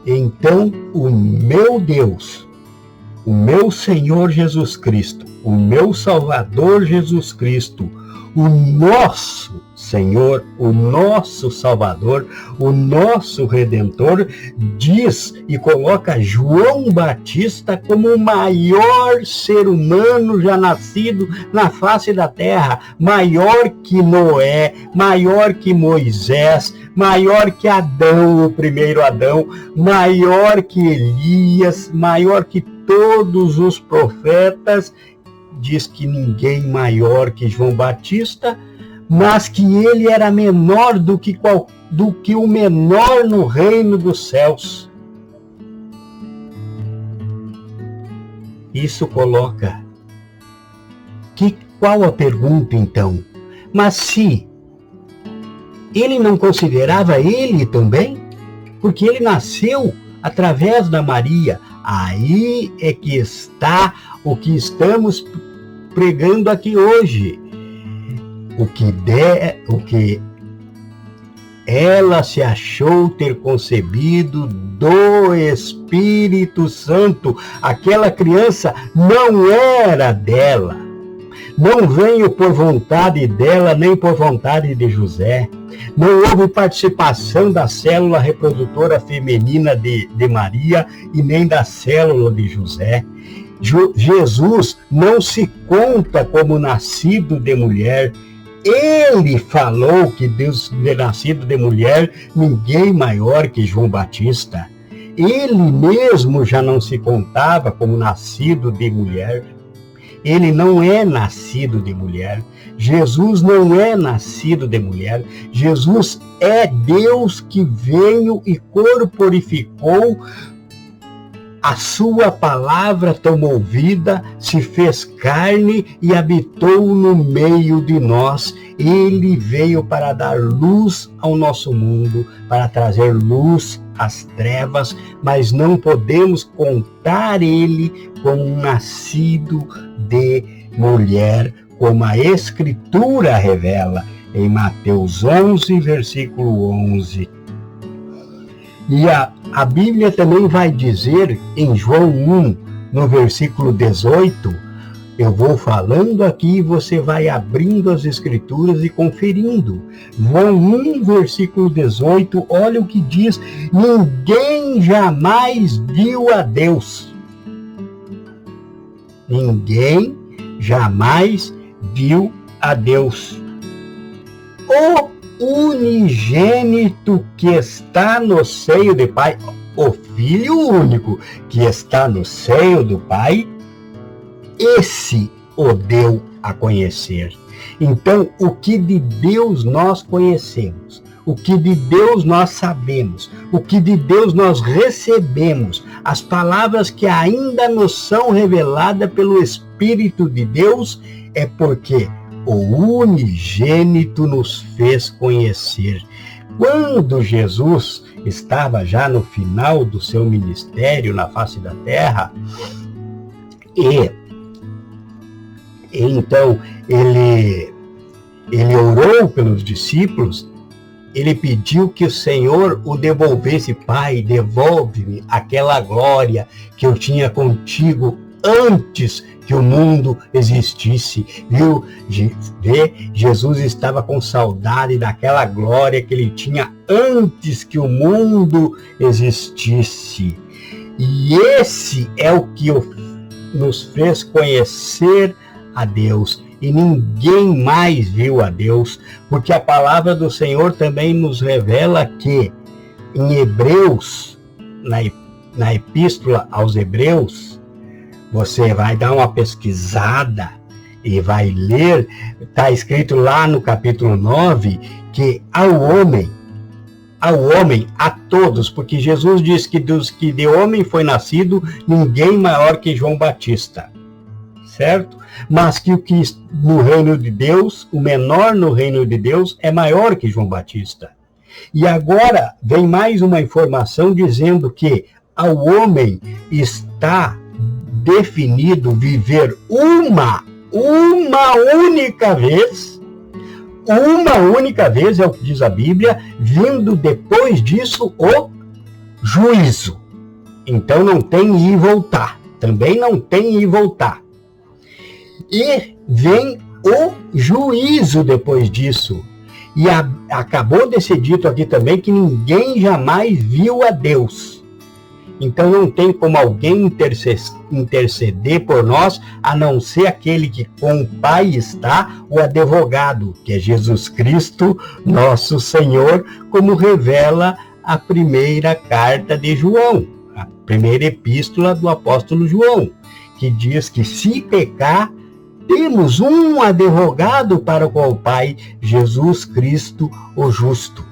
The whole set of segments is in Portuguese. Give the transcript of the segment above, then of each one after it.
Então o meu Deus, o meu Senhor Jesus Cristo, o meu Salvador Jesus Cristo, o nosso Senhor, o nosso Salvador, o nosso Redentor, diz e coloca João Batista como o maior ser humano já nascido na face da terra, maior que Noé, maior que Moisés, maior que Adão, o primeiro Adão, maior que Elias, maior que todos os profetas. Diz que ninguém maior que João Batista, mas que ele era menor do que o menor no reino dos céus. Isso coloca. Qual a pergunta, então? Mas se ele não considerava ele também? Porque ele nasceu através da Maria. Aí é que está o que estamos pregando aqui hoje. O que ela se achou ter concebido do Espírito Santo. Aquela criança não era dela. Não veio por vontade dela, nem por vontade de José. Não houve participação da célula reprodutora feminina de Maria e nem da célula de José. Jesus não se conta como nascido de mulher. Ele falou que Deus é nascido de mulher, ninguém maior que João Batista. Ele mesmo já não se contava como nascido de mulher. Ele não é nascido de mulher. Jesus não é nascido de mulher. Jesus é Deus que veio e corporificou. A sua palavra tomou vida, se fez carne e habitou no meio de nós. Ele veio para dar luz ao nosso mundo, para trazer luz às trevas, mas não podemos contar ele como um nascido de mulher, como a Escritura revela em Mateus 11, versículo 11. E a Bíblia também vai dizer em João 1, no versículo 18, eu vou falando aqui e você vai abrindo as Escrituras e conferindo. João 1, versículo 18, olha o que diz: ninguém jamais viu a Deus. Ninguém jamais viu a Deus. O unigênito que está no seio do Pai, o Filho único que está no seio do Pai, esse o deu a conhecer. Então, o que de Deus nós conhecemos, o que de Deus nós sabemos, o que de Deus nós recebemos, as palavras que ainda nos são reveladas pelo Espírito de Deus, é porque o unigênito nos fez conhecer. Quando Jesus estava já no final do seu ministério na face da terra, e então ele orou pelos discípulos, ele pediu que o Senhor o devolvesse. Pai, devolve-me aquela glória que eu tinha contigo antes que o mundo existisse. Viu? Jesus estava com saudade daquela glória que ele tinha antes que o mundo existisse. E esse é o que nos fez conhecer a Deus. E ninguém mais viu a Deus, porque a palavra do Senhor também nos revela que em Hebreus, na epístola aos Hebreus, você vai dar uma pesquisada e vai ler, está escrito lá no capítulo 9, que ao homem, a todos, porque Jesus diz que dos que de homem foi nascido, ninguém maior que João Batista, certo? Mas que o que no reino de Deus, o menor no reino de Deus, é maior que João Batista. E agora vem mais uma informação dizendo que ao homem está definido viver uma única vez, é o que diz a Bíblia, vindo depois disso o juízo. Então não tem ir e voltar. Também não tem ir e voltar. E vem o juízo depois disso. E acabou de ser dito aqui também que ninguém jamais viu a Deus. Então não tem como alguém interceder por nós, a não ser aquele que com o Pai está, o advogado, que é Jesus Cristo, nosso Senhor, como revela a primeira carta de João, a primeira epístola do apóstolo João, que diz que se pecar, temos um advogado para com o Pai, Jesus Cristo, o justo.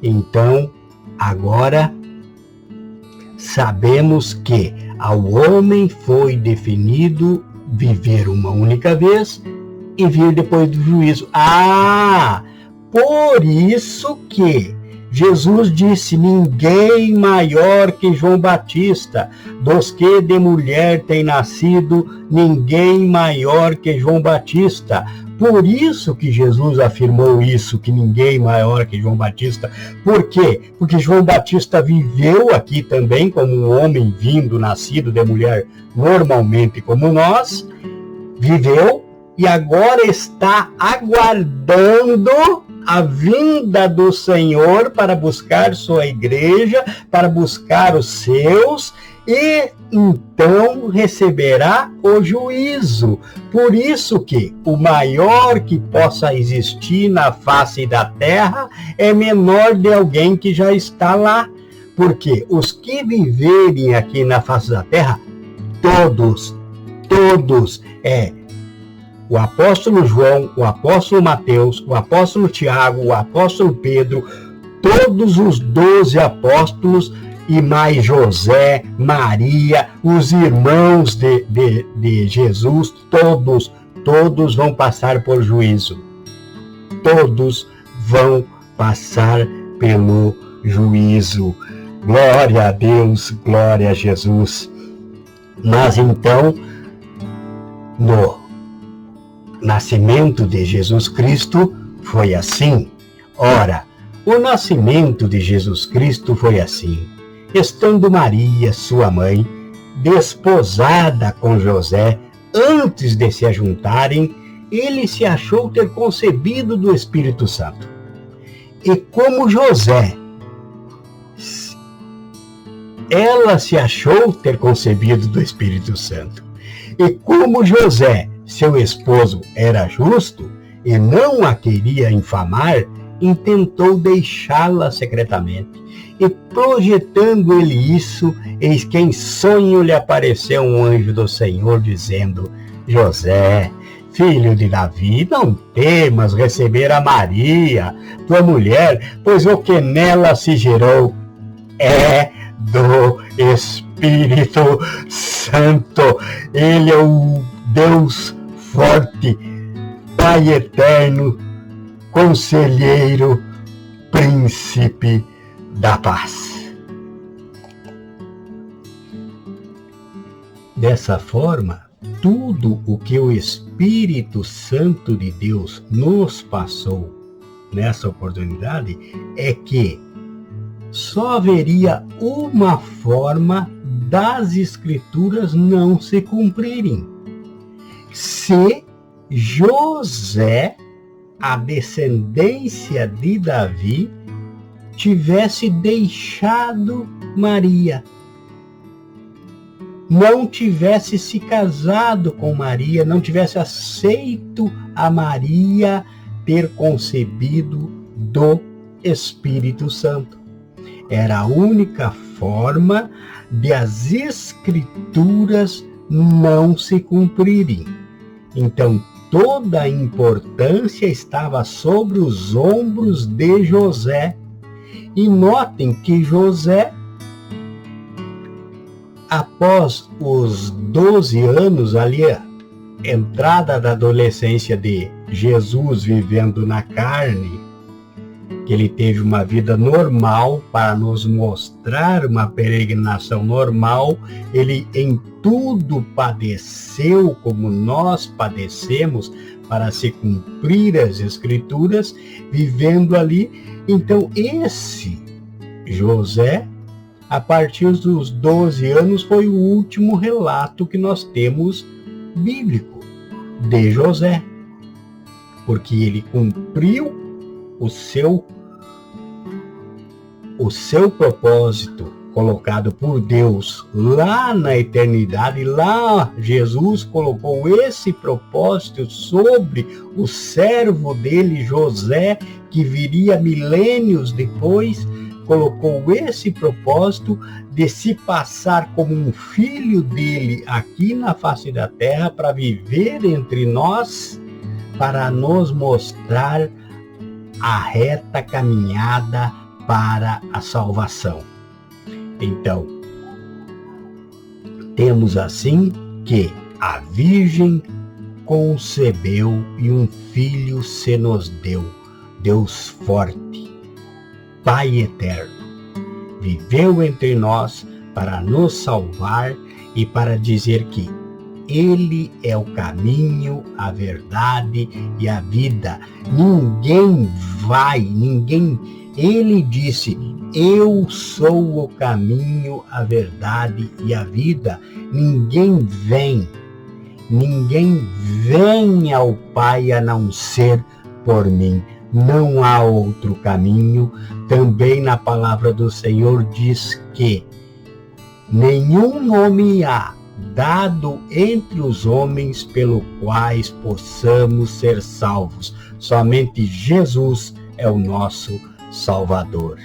Então, agora, sabemos que ao homem foi definido viver uma única vez e vir depois do juízo. Por isso que Jesus disse: ninguém maior que João Batista, dos que de mulher tem nascido, ninguém maior que João Batista. Por isso que Jesus afirmou isso, que ninguém maior que João Batista. Por quê? Porque João Batista viveu aqui também como um homem vindo, nascido de mulher, normalmente como nós, viveu e agora está aguardando a vinda do Senhor para buscar sua igreja, para buscar os seus, e então receberá o juízo. Por isso que o maior que possa existir na face da terra é menor de alguém que já está lá. Porque os que viverem aqui na face da terra, todos, o apóstolo João, o apóstolo Mateus, o apóstolo Tiago, o apóstolo Pedro, todos os 12 apóstolos e mais José, Maria, os irmãos de Jesus, todos vão passar por juízo. Todos vão passar pelo juízo. Glória a Deus, glória a Jesus. Mas então, no nascimento de Jesus Cristo foi assim. Ora, o nascimento de Jesus Cristo foi assim. Estando Maria, sua mãe, desposada com José, antes de se ajuntarem, ele se achou ter concebido do Espírito Santo. E como José, ela se achou ter concebido do Espírito Santo. E como José, seu esposo, era justo e não a queria infamar, intentou deixá-la secretamente. E projetando ele isso, eis que em sonho lhe apareceu um anjo do Senhor, dizendo: José, filho de Davi, não temas receber a Maria, tua mulher, pois o que nela se gerou é do Espírito Santo. Ele é o Deus forte, Pai eterno, Conselheiro, Príncipe da paz. Dessa forma, tudo o que o Espírito Santo de Deus nos passou nessa oportunidade é que só haveria uma forma das Escrituras não se cumprirem: se José, a descendência de Davi, tivesse deixado Maria, não tivesse se casado com Maria, não tivesse aceito a Maria ter concebido do Espírito Santo. Era a única forma de as Escrituras não se cumprirem. Então, toda a importância estava sobre os ombros de José. E notem que José, após os 12 anos ali, entrada da adolescência de Jesus vivendo na carne, que ele teve uma vida normal para nos mostrar uma peregrinação normal, ele em tudo padeceu como nós padecemos para se cumprir as Escrituras, vivendo ali. Então esse José, a partir dos 12 anos, foi o último relato que nós temos bíblico de José, porque ele cumpriu o seu propósito colocado por Deus lá na eternidade. Lá Jesus colocou esse propósito sobre o servo dele, José, que viria milênios depois, colocou esse propósito de se passar como um filho dele aqui na face da terra para viver entre nós, para nos mostrar a reta caminhada para a salvação. Então, temos assim que a Virgem concebeu e um filho se nos deu, Deus forte, Pai eterno, viveu entre nós para nos salvar e para dizer que Ele é o caminho, a verdade e a vida. Ele disse: eu sou o caminho, a verdade e a vida. Ninguém vem ao Pai a não ser por mim. Não há outro caminho. Também na palavra do Senhor diz que nenhum nome há dado entre os homens pelo quais possamos ser salvos. Somente Jesus é o nosso Salvador.